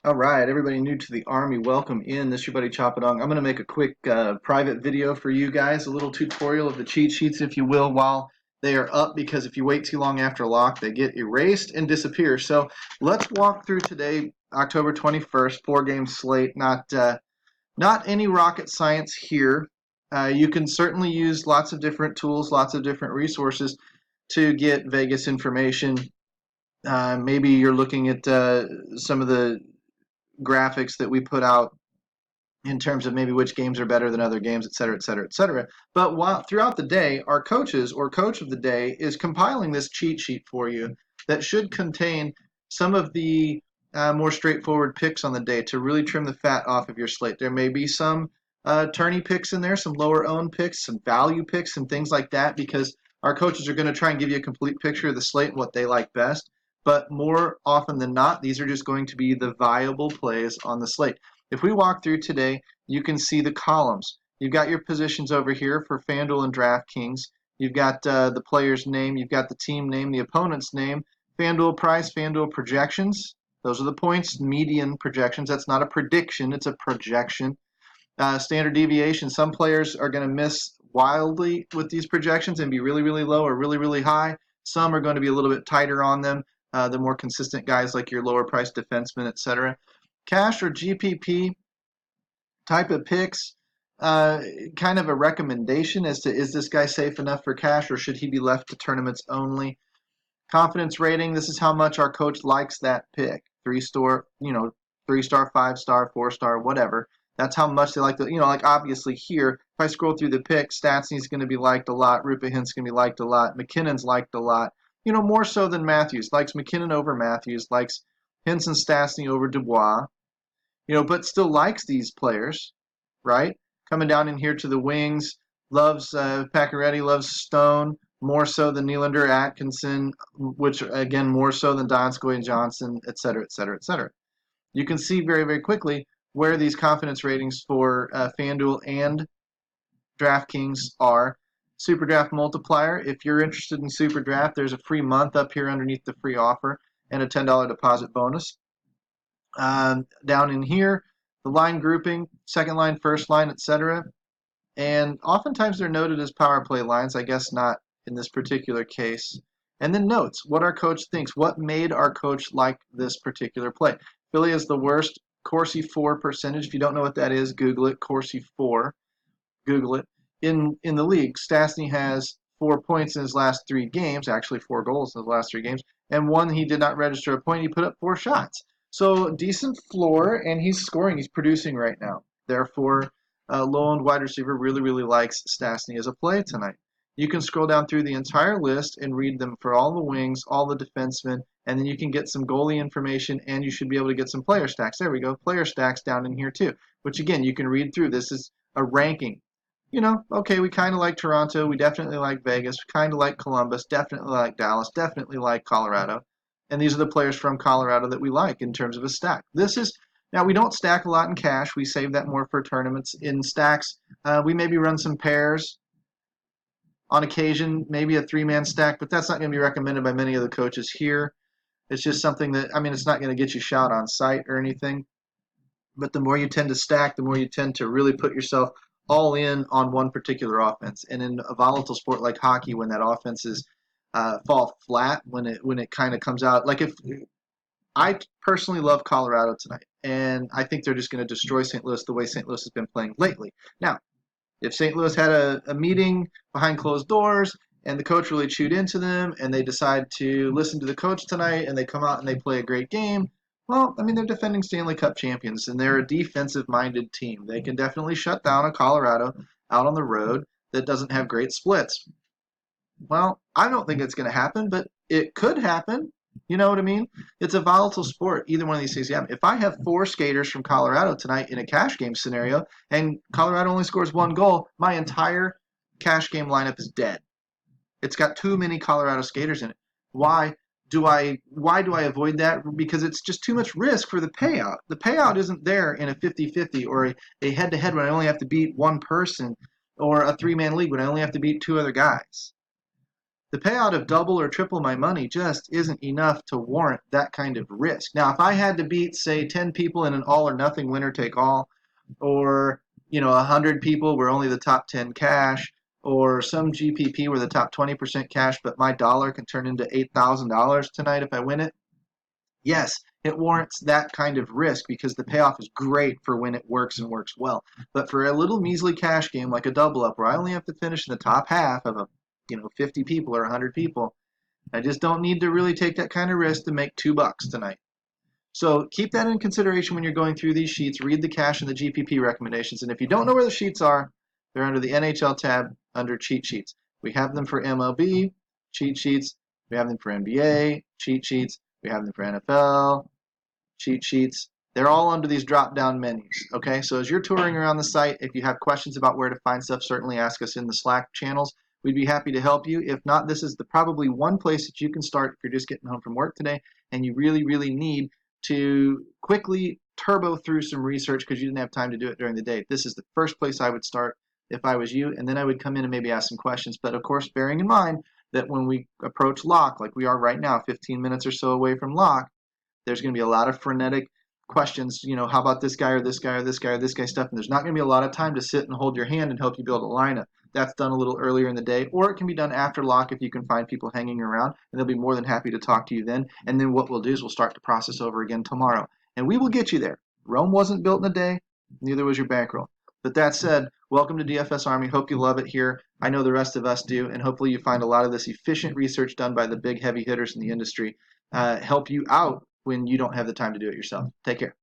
All right, everybody new to the Army, welcome in. This is your buddy Choppadong. I'm going to make a quick private video for you guys, a little tutorial of the cheat sheets, if you will, while they are up, because if you wait too long after lock, they get erased and disappear. So let's walk through today, October 21st, four-game slate. Not any rocket science here. You can certainly use lots of different tools, lots of different resources to get Vegas information. Maybe you're looking at some of the graphics that we put out in terms of maybe which games are better than other games, et cetera, et cetera, et cetera. But while throughout the day, our coaches or coach of the day is compiling this cheat sheet for you that should contain some of the more straightforward picks on the day to really trim the fat off of your slate. There may be some tourney picks in there, some lower owned picks, some value picks, and things like that, because our coaches are going to try and give you a complete picture of the slate and what they like best. But more often than not, these are just going to be the viable plays on the slate. If we walk through today, you can see the columns. You've got your positions over here for FanDuel and DraftKings. You've got the player's name, you've got the team name, the opponent's name, FanDuel price, FanDuel projections. Those are the points, median projections. That's not a prediction, it's a projection. Standard deviation. Some players are going to miss wildly with these projections and be really, really low or really, really high. Some are going to be a little bit tighter on them. The more consistent guys like your lower price defensemen, etc. Cash or GPP type of picks, kind of a recommendation as to is this guy safe enough for cash or should he be left to tournaments only. Confidence rating, this is how much our coach likes that pick. 3-star, 3-star, 5-star, 4-star, whatever. That's how much they like the, like obviously here, if I scroll through the picks, Stastny's going to be liked a lot, Rupahint's going to be liked a lot, McKinnon's liked a lot, more so than Matthews. Likes McKinnon over Matthews, likes Hintz and Stastny over Dubois, but still likes these players, right? Coming down in here to the wings, loves Pacioretty, loves Stone, more so than Nylander, Atkinson, which again more so than Donskoy and Johnson, et cetera, et cetera, et cetera. You can see very, very quickly where these confidence ratings for FanDuel and DraftKings are. Super Draft Multiplier, if you're interested in Super Draft, there's a free month up here underneath the free offer and a $10 deposit bonus. Down in here, the line grouping, second line, first line, etc. And oftentimes they're noted as power play lines, I guess not in this particular case. And then notes, what our coach thinks, what made our coach like this particular play. Philly is the worst Corsi 4 percentage. If you don't know what that is, Google it, Corsi 4. Google it. In the league, Stastny has 4 points in his last 3 games, actually 4 goals in his last 3 games, and one he did not register a point. He put up 4 shots. So decent floor, and he's scoring. He's producing right now. Therefore, low-owned wide receiver really, really likes Stastny as a play tonight. You can scroll down through the entire list and read them for all the wings, all the defensemen, and then you can get some goalie information, and you should be able to get some player stacks. There we go, player stacks down in here too, which again, you can read through. This is a ranking. Okay, we kind of like Toronto. We definitely like Vegas. We kind of like Columbus. Definitely like Dallas. Definitely like Colorado. And these are the players from Colorado that we like in terms of a stack. Now we don't stack a lot in cash. We save that more for tournaments. In stacks, we maybe run some pairs on occasion, maybe a 3-man stack, but that's not going to be recommended by many of the coaches here. It's just something that, it's not going to get you shot on site or anything. But the more you tend to stack, the more you tend to really put yourself all in on one particular offense. And in a volatile sport like hockey, when that offense is fall flat, when it kind of comes out, like if I personally love Colorado tonight, and I think they're just going to destroy St. Louis the way St. Louis has been playing lately. Now, if St. Louis had a meeting behind closed doors and the coach really chewed into them and they decide to listen to the coach tonight and they come out and they play a great game, well, they're defending Stanley Cup champions and they're a defensive-minded team. They can definitely shut down a Colorado out on the road that doesn't have great splits. Well, I don't think it's going to happen, but it could happen. You know what I mean? It's a volatile sport. Either one of these things. Yeah. If I have 4 skaters from Colorado tonight in a cash game scenario and Colorado only scores 1 goal, my entire cash game lineup is dead. It's got too many Colorado skaters in it. Why do I avoid that? Because it's just too much risk for the payout. The payout isn't there in a 50-50 or a head-to-head when I only have to beat one person, or a 3-man league when I only have to beat 2 other guys. the payout of double or triple my money just isn't enough to warrant that kind of risk. Now, if I had to beat, say, 10 people in an all or nothing winner take all, or 100 people where only the top 10 cash, or some GPP where the top 20% cash, but my dollar can turn into $8,000 tonight if I win it, yes, it warrants that kind of risk because the payoff is great for when it works and works well. But for a little measly cash game like a double up where I only have to finish in the top half of 50 people or 100 people, I just don't need to really take that kind of risk to make $2 tonight. So keep that in consideration when you're going through these sheets. Read the cash and the GPP recommendations. And if you don't know where the sheets are, they're under the NHL tab under cheat sheets. We have them for MLB, cheat sheets. We have them for NBA, cheat sheets. We have them for NFL, cheat sheets. They're all under these drop-down menus, okay? So as you're touring around the site, if you have questions about where to find stuff, certainly ask us in the Slack channels. We'd be happy to help you. If not, this is probably one place that you can start if you're just getting home from work today and you really, really need to quickly turbo through some research because you didn't have time to do it during the day. This is the first place I would start if I was you, and then I would come in and maybe ask some questions. But of course, bearing in mind that when we approach lock, like we are right now, 15 minutes or so away from lock, there's going to be a lot of frenetic questions, how about this guy or this guy or this guy or this guy stuff, and there's not going to be a lot of time to sit and hold your hand and help you build a lineup. That's done a little earlier in the day, or it can be done after lock if you can find people hanging around, and they'll be more than happy to talk to you then. And then what we'll do is we'll start the process over again tomorrow, and we will get you there. Rome wasn't built in a day, neither was your bankroll. But that said, welcome to DFS Army. Hope you love it here. I know the rest of us do, and hopefully you find a lot of this efficient research done by the big heavy hitters in the industry help you out when you don't have the time to do it yourself. Take care.